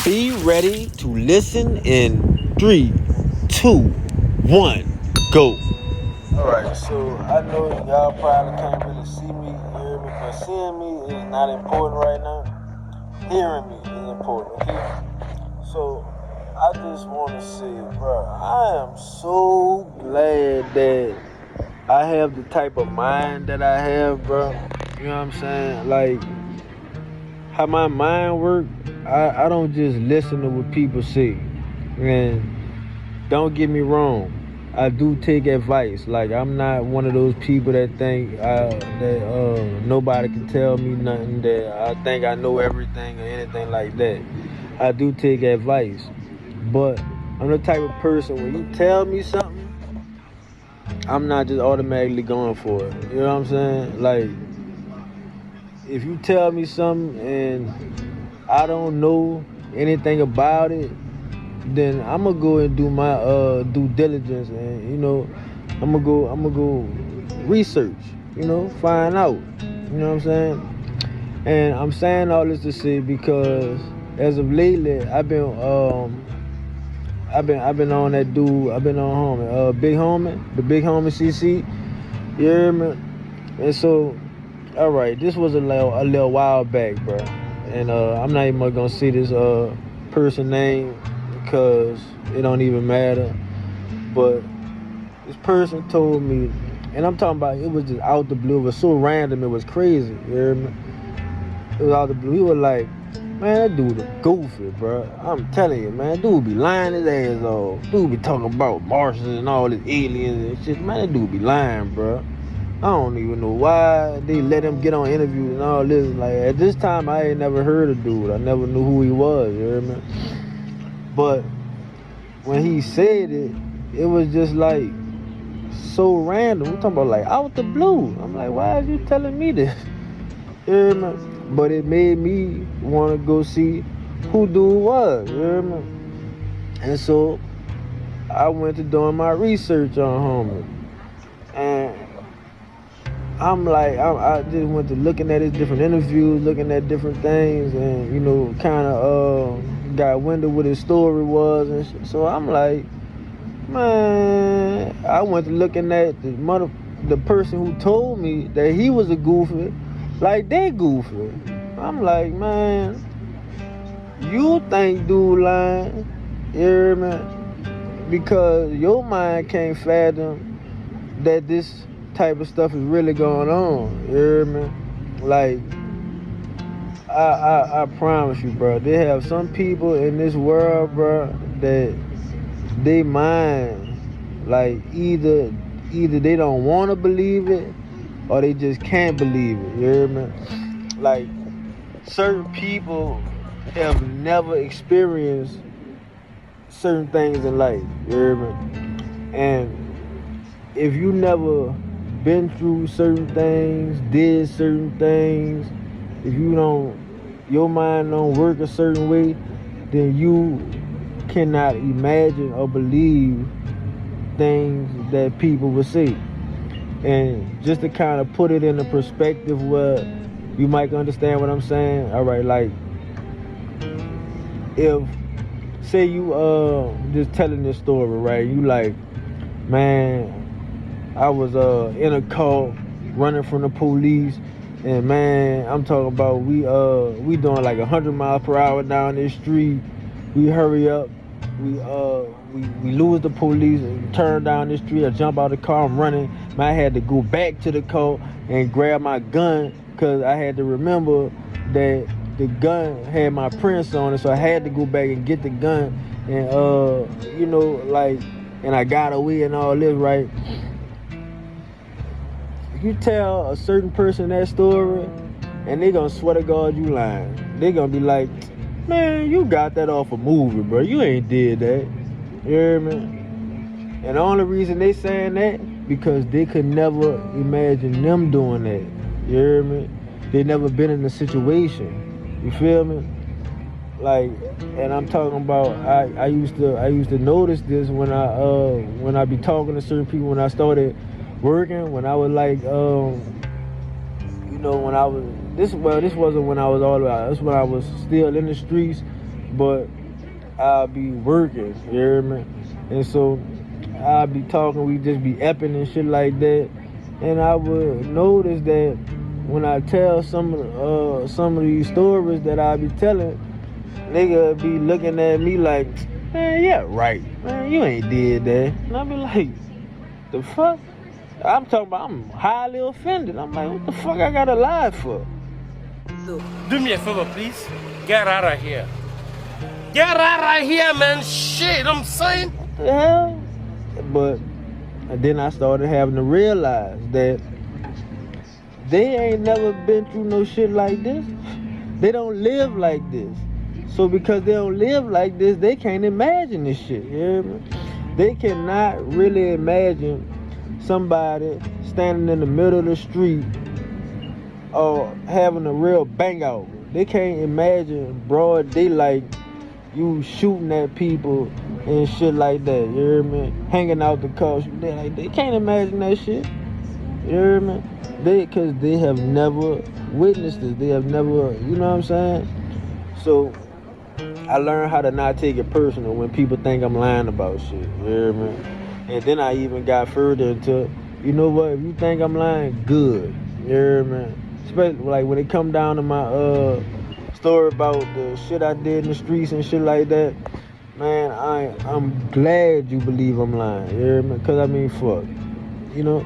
Be ready to listen in 3, 2, 1, go. Alright, so I know y'all probably can't really see me, hear me, but seeing me is not important right now. Hearing me is important, okay? So I just want to say, bro, I am so glad that I have the type of mind that I have, bro. You know what I'm saying? Like, how my mind work, I don't just listen to what people say. And don't get me wrong, I do take advice. Like, I'm not one of those people that think that nobody can tell me nothing, that I think I know everything or anything like that. I do take advice. But I'm the type of person, when you tell me something, I'm not just automatically going for it. You know what I'm saying? Like, if you tell me something and I don't know anything about it, then I'm gonna go and do my due diligence, and I'm gonna go research, find out. You know what I'm saying? And I'm saying all this to say because as of lately, I've been on that dude. I've been on BigHomie, the BigHomie.CC. You hear me? And so, all right, this was a little while back, bro. And I'm not even gonna say this person name because it don't even matter. But this person told me, and I'm talking about, it was just out the blue. It was so random. It was crazy. You hear me? It was out the blue. He was like, man, that dude a goofy, bro. I'm telling you, man, dude be lying his ass off. Dude be talking about Martians and all these aliens and shit. Man, that dude be lying, bro. I don't even know why they let him get on interviews and all this. Like, at this time, I ain't never heard of dude. I never knew who he was, you hear me? But when he said it, it was just like so random. I'm talking about like out the blue. I'm like, why are you telling me this? You hear me? But it made me want to go see who dude was, you hear me? And so I went to doing my research on homie. And I'm like, I just went to looking at his different interviews, looking at different things, and kind of got wind of what his story was, and shit. So I'm like, man, I went to looking at the person who told me that he was a goofy, like they goofy. I'm like, man, you think dude lying, you hear me? Because your mind can't fathom that this type of stuff is really going on. You hear me? Like, I promise you, bro. They have some people in this world, bro, that they mind, like, either they don't want to believe it or they just can't believe it. You hear me? Like, certain people have never experienced certain things in life. You hear me? And if you never been through certain things, did certain things, if your mind don't work a certain way, then you cannot imagine or believe things that people would say. And just to kind of put it in a perspective where you might understand what I'm saying. All right, like, if say you just telling this story, right? You like, man, I was in a car running from the police, and man, I'm talking about we doing like 100 miles per hour down this street. We hurry up, we lose the police and turn down this street. I jump out of the car, I'm running. Man, I had to go back to the car and grab my gun because I had to remember that the gun had my prints on it, so I had to go back and get the gun, and like, and I got away and all this, right? You tell a certain person that story, and they gonna swear to God you lying. They gonna be like, man, you got that off a movie, bro. You ain't did that. You hear me? And the only reason they saying that, because they could never imagine them doing that. You hear me? They never been in a situation. You feel me? Like, and I'm talking about, I used to notice this when I be talking to certain people when I started working, when I was like, when I was this wasn't when I was all the way out. This when I was still in the streets, but I'll be working, you hear me? And so I'll be talking, we just be epping and shit like that. And I would notice that when I tell some of these stories that I be telling, nigga be looking at me like, man, yeah, right. Man, you ain't did that. And I be like, the fuck? I'm talking about I'm highly offended. I'm like, what the fuck I gotta lie for? Do me a favor, please. Get out of here. Get out of here, man. Shit, I'm saying. What the hell? But then I started having to realize that they ain't never been through no shit like this. They don't live like this. So because they don't live like this, they can't imagine this shit. You hear me? They cannot really imagine somebody standing in the middle of the street or having a real bang out. They can't imagine broad daylight you shooting at people and shit like that, you hear me? Hanging out the car, they can't imagine that shit, you hear me? Cause they have never witnessed it, they have never, you know what I'm saying? So, I learned how to not take it personal when people think I'm lying about shit, you hear me? And then I even got further into, you know what, if you think I'm lying, good, you hear me? Especially like when it come down to my story about the shit I did in the streets and shit like that, man, I'm glad you believe I'm lying. You hear me? Cause I mean, fuck, you know,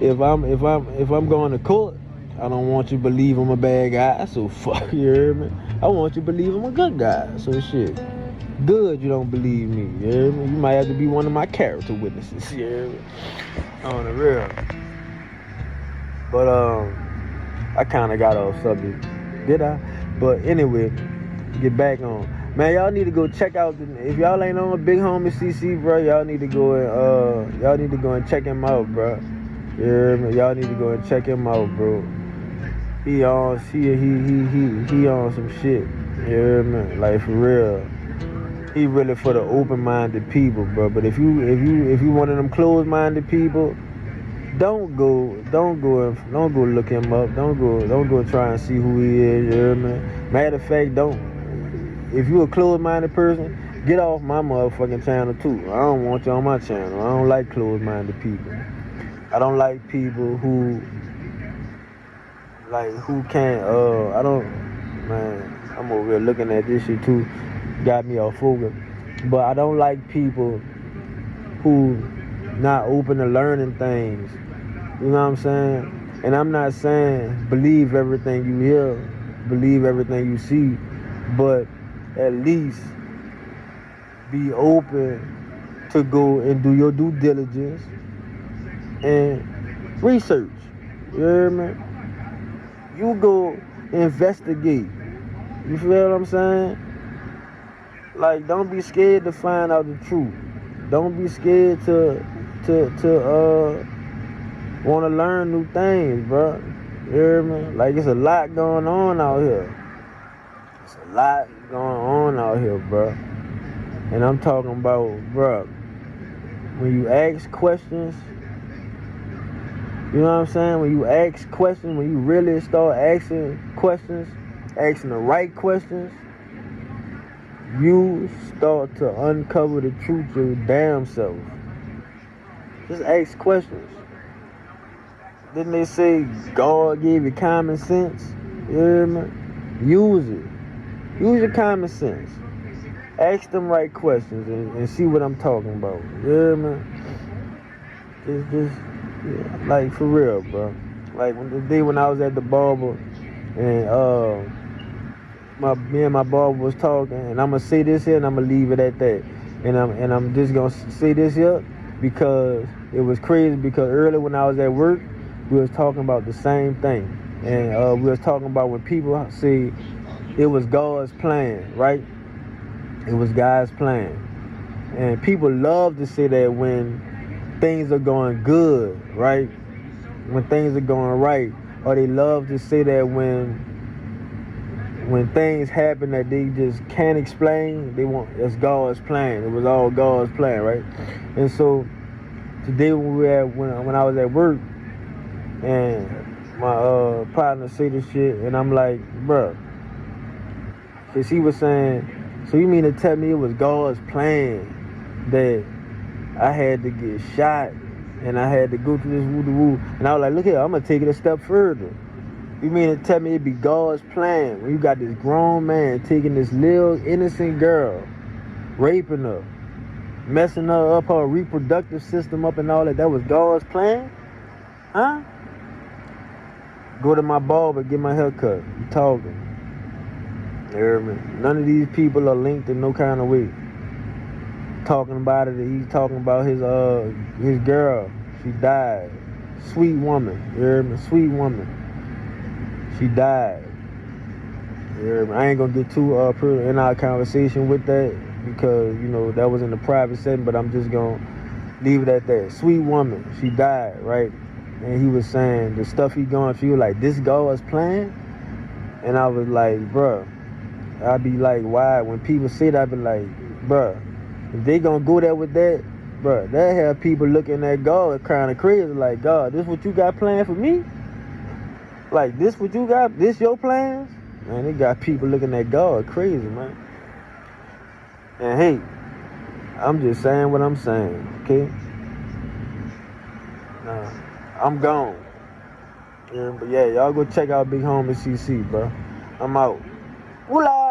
if I'm going to court, I don't want you to believe I'm a bad guy. So fuck, you hear me? I want you to believe I'm a good guy. So shit, good you don't believe me. You hear me? You might have to be one of my character witnesses. You hear me? On the real. But I kind of got off subject. Did I? But anyway, get back on. Man, y'all need to go check out if y'all ain't on BigHomie.CC, bro, y'all need to go and check him out, bro. You hear me? Y'all need to go and check him out, bro. He on some shit. You hear me? Like for real. He really for the open-minded people, bro. But if you one of them closed-minded people, don't go look him up. Don't go try and see who he is, you hear me? Matter of fact, if you a closed-minded person, get off my motherfucking channel too. I don't want you on my channel. I don't like closed-minded people. I don't like people who can't, man, I'm over here looking at this shit too. Got me off focus. But I don't like people who not open to learning things. You know what I'm saying? And I'm not saying believe everything you hear, believe everything you see, but at least be open to go and do your due diligence and research. You hear me? You go investigate. You feel what I'm saying? Like, don't be scared to find out the truth. Don't be scared to want to learn new things, bro. You hear me? Like, it's a lot going on out here. It's a lot going on out here, bro. And I'm talking about, bro, when you ask questions, you know what I'm saying? When you ask questions, when you really start asking questions, asking the right questions, you start to uncover the truth of your damn self. Just ask questions. Didn't they say God gave you common sense? You hear me? Use it. Use your common sense. Ask them right questions and see what I'm talking about. You hear me? Yeah, like for real, bro. Like the day when I was at the barber and me and my barber was talking, and I'm gonna say this here and I'm gonna leave it at that. And I'm just gonna say this here because it was crazy, because earlier when I was at work, we was talking about the same thing. And we was talking about when people say it was God's plan, right? It was God's plan. And people love to say that when things are going good, right? When things are going right. Or they love to say that when things happen that they just can't explain, it's God's plan. It was all God's plan, right? And so today when I was at work and my partner say this shit, and I'm like, bruh, cause he was saying So you mean to tell me it was God's plan that I had to get shot and I had to go through this woo-de-woo? And I was like, look here, I'm going to take it a step further. You mean to tell me it be God's plan when you got this grown man taking this little innocent girl, raping her, messing her up, her reproductive system up and all that? That was God's plan? Huh? Go to my barber, get my hair cut. You talking. You hear me? None of these people are linked in no kind of way. Talking about it, he's talking about his girl. She died. Sweet woman. You hear me? Sweet woman. She died. You hear me? I ain't gonna get too personal in our conversation with that because, you know, that was in the private setting, but I'm just gonna leave it at that. Sweet woman. She died, right? And he was saying the stuff he going through, like, this God's plan? And I was like, bruh, I'd be like, why? When people say that, I be like, bruh, if they gonna go there with that, bruh, that have people looking at God kind of crazy, like, God, this what you got planned for me? Like, this what you got? This your plans? Man, they got people looking at God crazy, man. And hey, I'm just saying what I'm saying, okay? Nah, I'm gone. Yeah, but yeah, y'all go check out BigHomie.CC, bro. I'm out. Woola!